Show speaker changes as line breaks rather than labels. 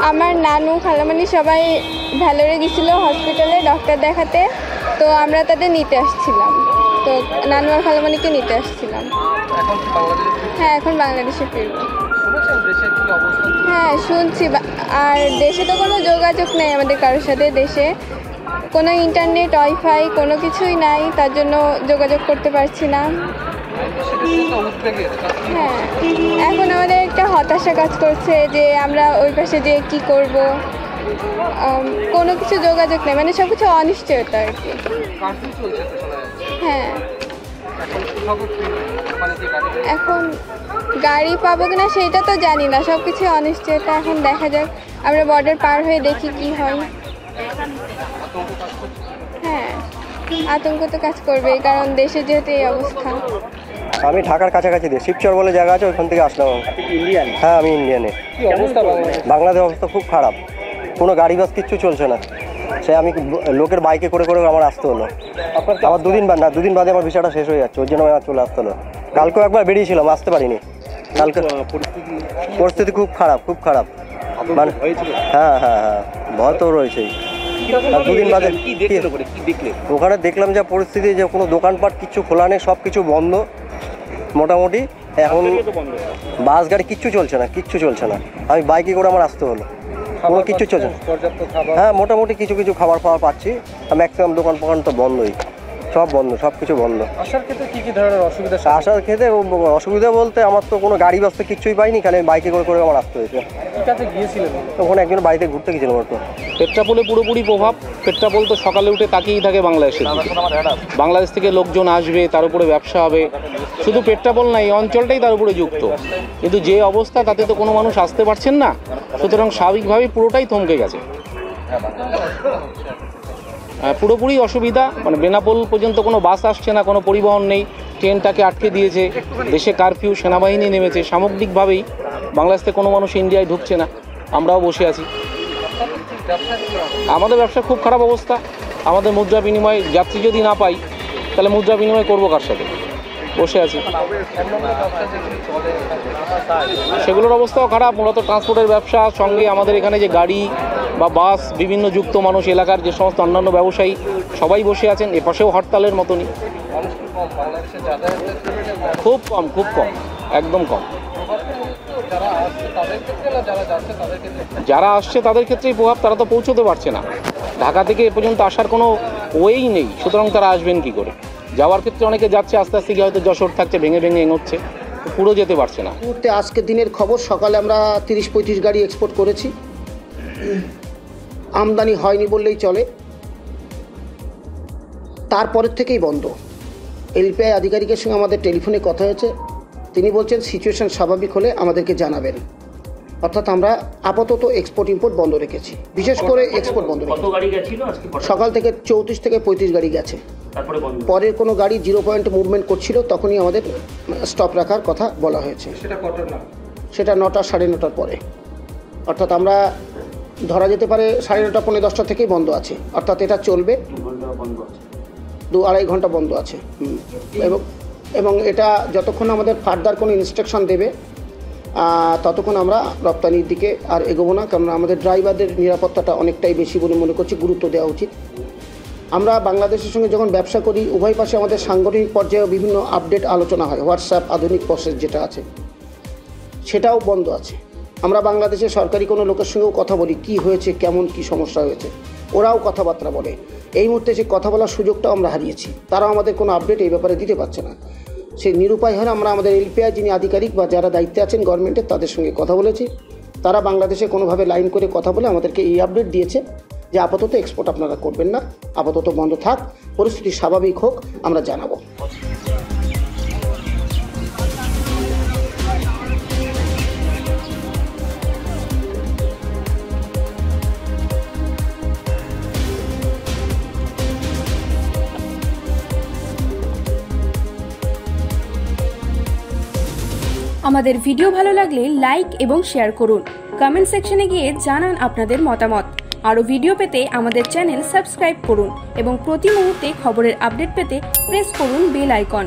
আমার নানু খালামণি সবাই ভ্যালোরে গেছিল হসপিটালে ডক্টর দেখাতে, তো আমরা তাদের নিতে আসছিলাম। তো নানু আর খালামণিকে নিতে আসছিলাম। হ্যাঁ, এখন বাংলাদেশে ফিরব। হ্যাঁ শুনছি, আর দেশে তো কোনো যোগাযোগ নেই আমাদের কারোর সাথে। দেশে কোনো ইন্টারনেট ওয়াইফাই কোনো কিছুই নাই, তার জন্য যোগাযোগ করতে পারছি না। হ্যাঁ, এখন আমাদের একটা হতাশা কাজ করছে যে আমরা ওই পাশে যে কি করব, কোনো কিছু যোগাযোগ নেই, মানে সব কিছু অনিশ্চয়তা আর কি। হ্যাঁ, এখন গাড়ি পাবো কিনা সেইটা তো জানি না, সব কিছু অনিশ্চয়তা। এখন দেখা যাক, আমরা বর্ডার পার হয়ে দেখি কি হয়। হ্যাঁ, আতঙ্ক তো কাজ করবেই, কারণ দেশে যেহেতু এই অবস্থা।
আমি ঢাকার কাছাকাছি দিয়ে শিবচর বলে জায়গা আছে, ওইখান থেকে আসলাম। ইন্ডিয়ান? হ্যাঁ, আমি ইন্ডিয়ানে। বাংলাদেশ অবস্থা খুব খারাপ, কোনো গাড়ি বাস কিচ্ছু চলছে না। সে আমি লোকের বাইকে করে করে আমার আসতে হলো। আমার দুদিন বাদে আমার ভিসাটা শেষ হয়ে যাচ্ছে, ওই জন্য আমার চলে আসতে হলো। কালকেও একবার বেরিয়েছিলাম, আসতে পারিনি। কালকে পরিস্থিতি খুব খারাপ, খুব খারাপ। মানে হ্যাঁ হ্যাঁ হ্যাঁ, ভয় তো রয়েছেই। দুদিন বাদে ওখানে দেখলাম যে পরিস্থিতি, যে কোনো দোকানপাট কিচ্ছু খোলা নেই, সব কিছু বন্ধ মোটামুটি। এখন বাস গাড়ি কিচ্ছু চলছে না, কিচ্ছু চলছে না। আমি বাইকে করে আমার আসতে হলো, কোনো কিচ্ছু চলছে না। হ্যাঁ, মোটামুটি কিছু কিছু খাবার ফাবার পাচ্ছি, ম্যাক্সিমাম দোকান ফোকান তো বন্ধই, সব বন্ধ, সব কিছু বন্ধ।
আসার ক্ষেত্রে কী কী ধরনের অসুবিধা?
আসার ক্ষেত্রে অসুবিধা বলতে আমার তো কোনো গাড়ি বাস তো কিচ্ছুই পাইনি, খালি আমি বাইকে করে করে আমার আসতে হয়েছে। ওখানে একজন বাড়িতে ঘুরতে গেছিলাম। তো
পেট্রাপোলে পুরোপুরি প্রভাব। পেট্রাপোল তো সকালে উঠে তাকিয়েই থাকে বাংলাদেশের দিকে। বাংলাদেশ থেকে লোকজন আসবে, তার উপরে ব্যবসা হবে। শুধু পেট্রাপোল না, এই অঞ্চলটাই তার উপরে যুক্ত। কিন্তু যে অবস্থা, তাতে তো কোনো মানুষ আসতে পারছেন না, সুতরাং স্বাভাবিকভাবেই পুরোটাই থমকে গেছে। পুরোপুরি অসুবিধা, মানে বেনাপোল পর্যন্ত কোনো বাস আসছে না, কোনো পরিবহন নেই, ট্রেনটাকে আটকে দিয়েছে। দেশে কারফিউ, সেনাবাহিনী নেমেছে। সামগ্রিকভাবেই বাংলাদেশ থেকে কোনো মানুষ ইন্ডিয়ায় ঢুকছে না, আমরাও বসে আছি। আমাদের ব্যবসার খুব খারাপ অবস্থা। আমাদের মুদ্রা বিনিময়, যাত্রী যদি না পাই তাহলে মুদ্রা বিনিময় করবো কার সাথে? বসে আছি। সেগুলোর অবস্থাও খারাপ। মূলত ট্রান্সপোর্টের ব্যবসা, সঙ্গে আমাদের এখানে যে গাড়ি বা বাস, বিভিন্ন যুক্ত মানুষ, এলাকার যে সমস্ত অন্যান্য ব্যবসায়ী, সবাই বসে আছেন। এপাশেও হরতালের মতনই। খুব কম, খুব কম, একদম কম। যারা আসছে তাদের ক্ষেত্রেই প্রভাব। তারা তো পৌঁছতে পারছে না, ঢাকা থেকে এ পর্যন্ত আসার কোনো ওয়েই নেই, সুতরাং তারা আসবেন কি করে? যাওয়ার ক্ষেত্রে অনেকে যাচ্ছে, আস্তে আস্তে গিয়ে হয়তো যশোর থাকছে, ভেঙে ভেঙে এগোচ্ছে, পুরো যেতে পারছে না।
মুহূর্তে আজকের দিনের খবর, সকালে আমরা 30-35 গাড়ি এক্সপোর্ট করেছি। আমদানি হয়নি বললেই চলে। তারপরের থেকেই বন্ধ। এলপিআই আধিকারিকের সঙ্গে আমাদের টেলিফোনে কথা হয়েছে, তিনি বলছেন সিচুয়েশন স্বাভাবিক হলে আমাদেরকে জানাবেন। অর্থাৎ আমরা আপাতত এক্সপোর্ট ইম্পোর্ট বন্ধ রেখেছি, বিশেষ করে এক্সপোর্ট বন্ধ রেখেছি। সকাল থেকে 34 থেকে 35 গাড়ি গেছে। পরের কোনো গাড়ি 0 পয়েন্ট মুভমেন্ট করছিল, তখনই আমাদের স্টপ রাখার কথা বলা হয়েছে। সেটা 9টা, 9:30টার পরে। অর্থাৎ আমরা ধরা যেতে পারে 9:30, 9:10 থেকেই বন্ধ আছে। অর্থাৎ এটা চলবে 2-2.5 ঘন্টা বন্ধ আছে। এবং এটা যতক্ষণ আমাদের ফার্দার কোনো ইনস্ট্রাকশন দেবে ততক্ষণ আমরা রপ্তানির দিকে আর এগোবো না, কারণ আমাদের ড্রাইভারদের নিরাপত্তাটা অনেকটাই বেশি বলে মনে করছি, গুরুত্ব দেওয়া উচিত। আমরা বাংলাদেশের সঙ্গে যখন ব্যবসা করি, উভয় পাশে আমাদের সাংগঠনিক পর্যায়ে বিভিন্ন আপডেট আলোচনা হয়। হোয়াটসঅ্যাপ আধুনিক প্রসেস যেটা আছে, সেটাও বন্ধ আছে। আমরা বাংলাদেশের সরকারি কোনো লোকের সঙ্গেও কথা বলি, কি হয়েছে, কেমন কি সমস্যা হয়েছে, ওরাও কথাবার্তা বলে। এই মুহূর্তে সে কথা বলার সুযোগটাও আমরা হারিয়েছি। তারাও আমাদের কোনো আপডেট এই ব্যাপারে দিতে পারছে না। সেই নিরুপায় হলে আমরা আমাদের এলপিআই যিনি আধিকারিক বা যারা দায়িত্বে আছেন গভর্নমেন্টের, তাদের সঙ্গে কথা বলেছি। তারা বাংলাদেশে কোনোভাবে লাইন করে কথা বলে আমাদেরকে এই আপডেট দিয়েছে যে আপাতত এক্সপোর্ট আপনারা করবেন না, আপাতত বন্ধ থাক, পরিস্থিতি স্বাভাবিক হোক, আমরা জানাবো।
আমাদের ভিডিও ভালো লাগলে লাইক এবং শেয়ার করুন। কমেন্ট সেকশনে গিয়ে জানান আপনাদের মতামত। আরও ভিডিও পেতে আমাদের চ্যানেল সাবস্ক্রাইব করুন এবং প্রতি মুহূর্তে খবরের আপডেট পেতে প্রেস করুন বেল আইকন।